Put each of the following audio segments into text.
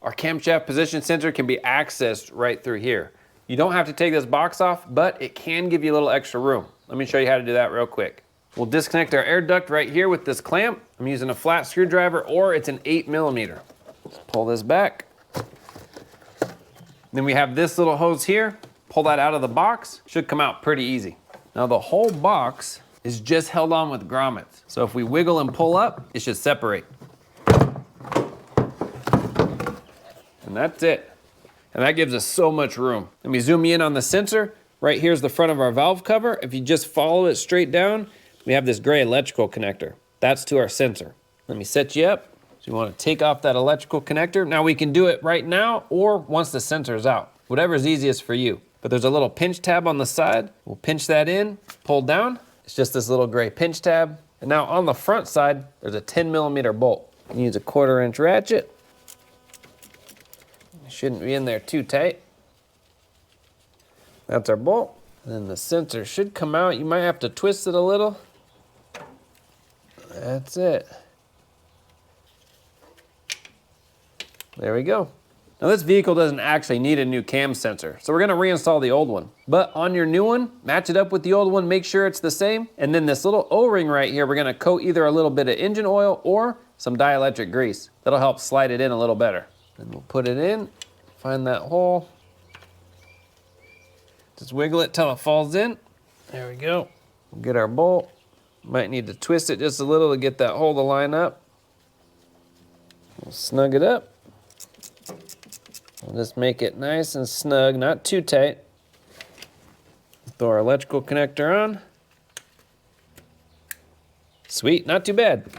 our camshaft position sensor can be accessed right through here. You don't have to take this box off, but it can give you a little extra room. Let me show you how to do that real quick. We'll disconnect our air duct right here with this clamp. I'm using a flat screwdriver, or it's an 8mm. Just pull this back. Then we have this little hose here. Pull that out of the box. Should come out pretty easy. Now the whole box is just held on with grommets. So if we wiggle and pull up, it should separate. And that's it. And that gives us so much room. Let me zoom you in on the sensor. Right here's the front of our valve cover. If you just follow it straight down, we have this gray electrical connector. That's to our sensor. Let me set you up. So you want to take off that electrical connector. Now we can do it right now or once the sensor is out. Whatever's easiest for you. But there's a little pinch tab on the side. We'll pinch that in, pull down. It's just this little gray pinch tab. And now on the front side, there's a 10mm bolt. You can use a 1/4" ratchet. It shouldn't be in there too tight. That's our bolt. And then the sensor should come out. You might have to twist it a little. That's it. There we go. Now this vehicle doesn't actually need a new cam sensor, so we're gonna reinstall the old one. But on your new one, match it up with the old one, make sure it's the same. And then this little O-ring right here, we're gonna coat either a little bit of engine oil or some dielectric grease. That'll help slide it in a little better. Then we'll put it in, find that hole. Just wiggle it till it falls in. There we go. We'll get our bolt. Might need to twist it just a little to get that hole to line up. We'll snug it up. We'll just make it nice and snug, not too tight. Throw our electrical connector on. Sweet, not too bad.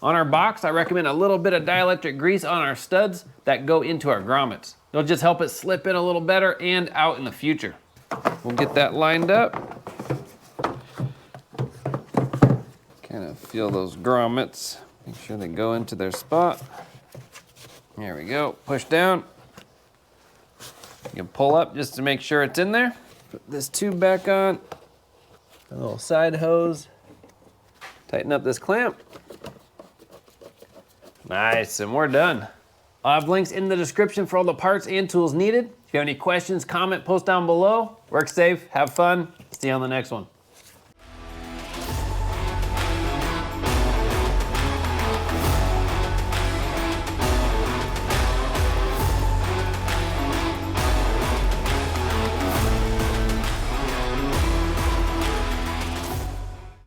On our box, I recommend a little bit of dielectric grease on our studs that go into our grommets. It'll just help it slip in a little better and out in the future. We'll get that lined up. Kind of feel those grommets. Make sure they go into their spot. There we go, push down. You can pull up just to make sure it's in there. Put this tube back on. A little side hose. Tighten up this clamp. Nice, and we're done. I'll have links in the description for all the parts and tools needed. If you have any questions, comment, post down below. Work safe, have fun. See you on the next one.